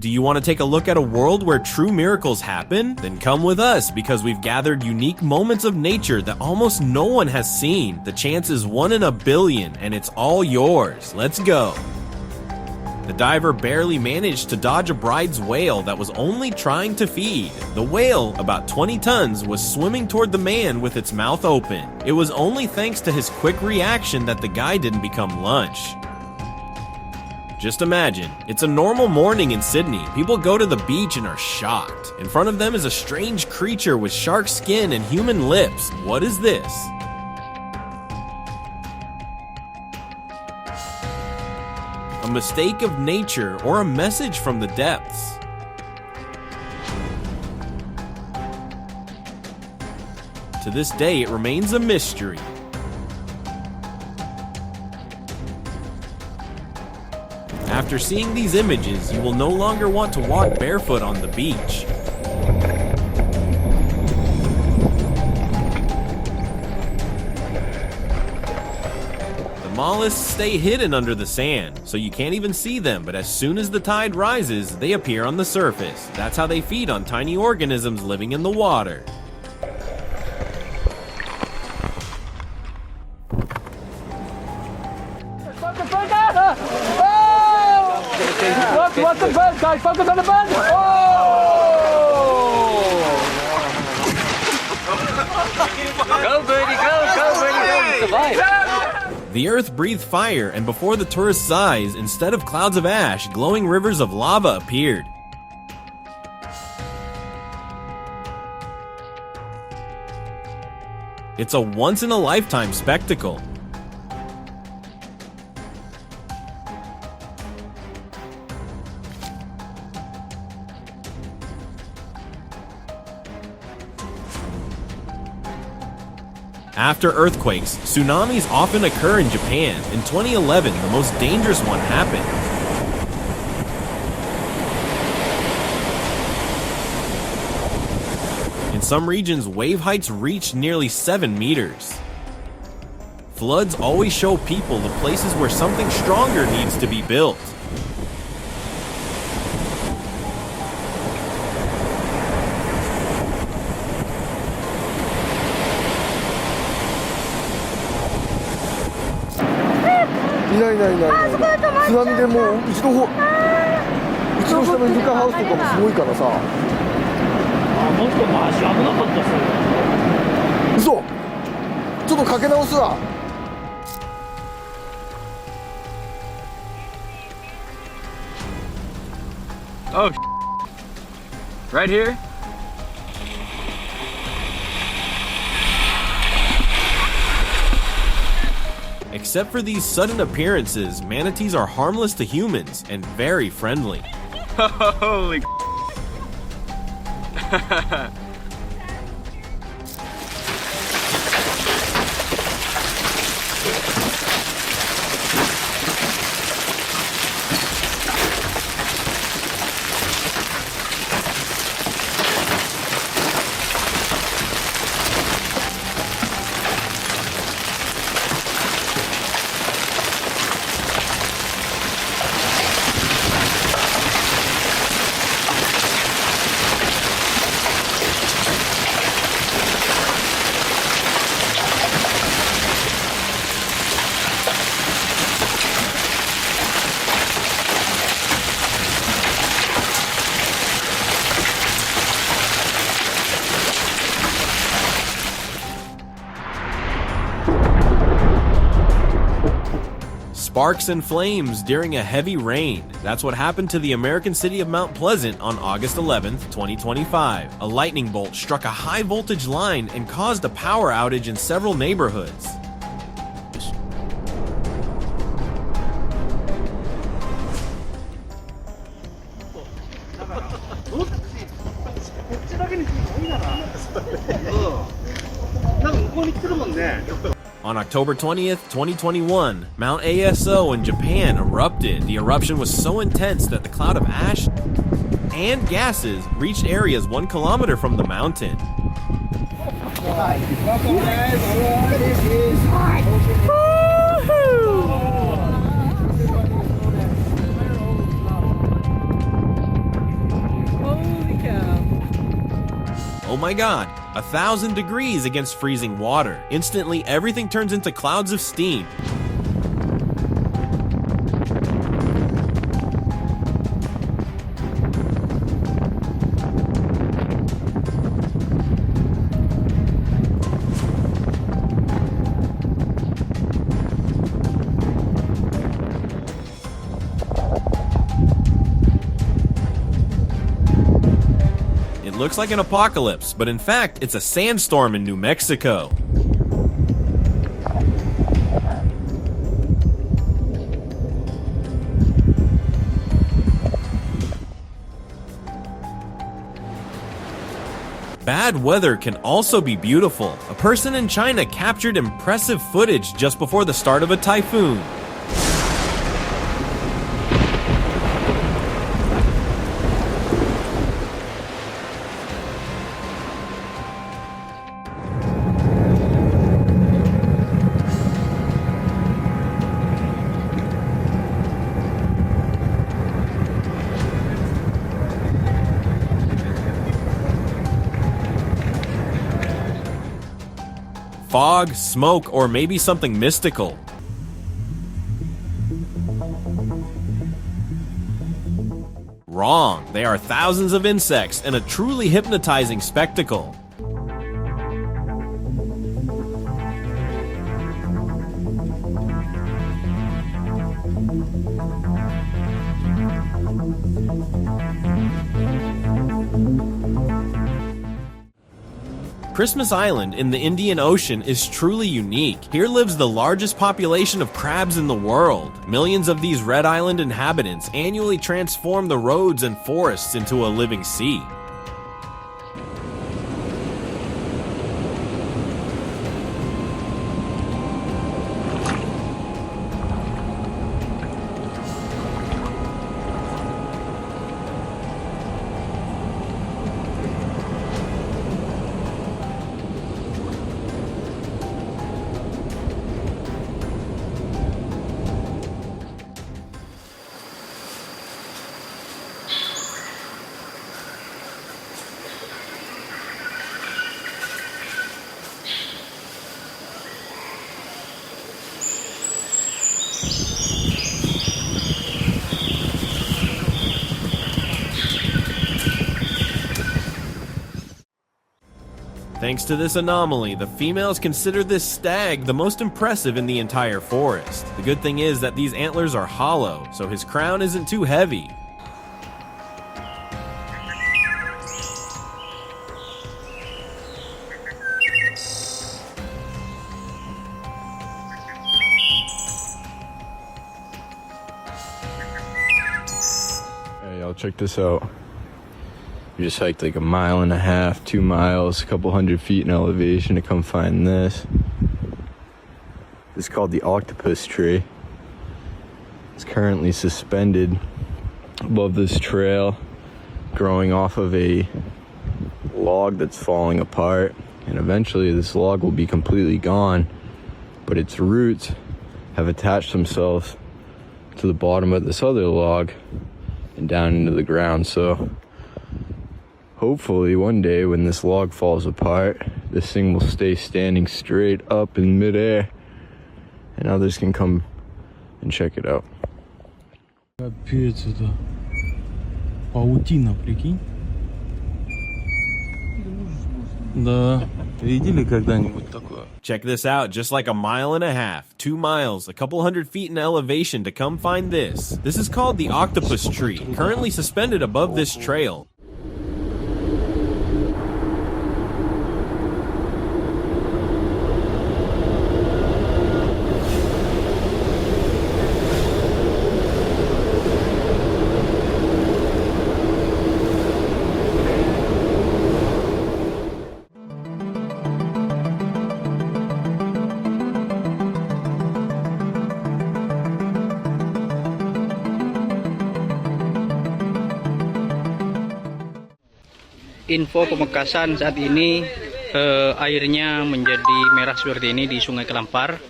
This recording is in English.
Do you want to take a look at a world where true miracles happen? Then come with us, because we've gathered unique moments of nature that almost no one has seen. The chance is 1 in a billion, and it's all yours. Let's go. The diver barely managed to dodge a bride's whale that was only trying to feed. The whale, about 20 tons, was swimming toward the man with its mouth open. It was only thanks to his quick reaction that the guy didn't become lunch. Just imagine, it's a normal morning in Sydney. People go to the beach and are shocked. In front of them is a strange creature with shark skin and human lips. What is this? A mistake of nature or a message from the depths? To this day, it remains a mystery. After seeing these images, you will no longer want to walk barefoot on the beach. Mollusks stay hidden under the sand, so you can't even see them, but as soon as the tide rises, they appear on the surface. That's how they feed on tiny organisms living in the water. What's the bird, guys? Focus on the bird! Go, birdie, go, birdie, go, survive! The earth breathed fire, and before the tourist's eyes, instead of clouds of ash, glowing rivers of lava appeared. It's a once-in-a-lifetime spectacle. After earthquakes, tsunamis often occur in Japan. In 2011, the most dangerous one happened. In some regions, wave heights reached nearly 7 meters. Floods always show people the places where something stronger needs to be built.いない津波でもううちの下のイルカハウスとかもすごいからさ。もっとマジ危なかったっすよ。嘘。ちょっとかけ直すわ。Oh, right here? Except for these sudden appearances, manatees are harmless to humans and very friendly. Holy Sparks and flames during a heavy rain. That's what happened to the American city of Mount Pleasant on August 11th, 2025. A lightning bolt struck a high voltage line and caused a power outage in several neighborhoods. On October 20th, 2021, Mount ASO in Japan erupted. The eruption was so intense that the cloud of ash and gases reached areas 1 kilometer from the mountain. my god, 1,000 degrees against freezing water. Instantly, everything turns into clouds of steam. It looks like an apocalypse, but in fact, it's a sandstorm in New Mexico. Bad weather can also be beautiful. A person in China captured impressive footage just before the start of a typhoon. Fog, smoke, or maybe something mystical. Wrong. They are thousands of insects and a truly hypnotizing spectacle. Christmas Island in the Indian Ocean is truly unique. Here lives the largest population of crabs in the world. Millions of these Red Island inhabitants annually transform the roads and forests into a living sea. Thanks to this anomaly, the females consider this stag the most impressive in the entire forest. The good thing is that these antlers are hollow, so his crown isn't too heavy. Hey, y'all, check this out. We just hiked like 1.5 miles, 2 miles, a couple hundred feet in elevation to come find this. This is called the octopus tree. It's currently suspended above this trail, growing off of a log that's falling apart. And eventually this log will be completely gone, but its roots have attached themselves to the bottom of this other log and down into the ground. So hopefully one day when this log falls apart, this thing will stay standing straight up in midair and others can come and check it out. Капец, это паутина, прикинь. Да, видели когда-нибудь такое? Check this out, just like 1.5 miles, 2 miles, a couple hundred feet in elevation to come find this. This is called the octopus tree, currently suspended above this trail. Info Pamekasan saat ini airnya menjadi merah seperti ini di Sungai Kelampar.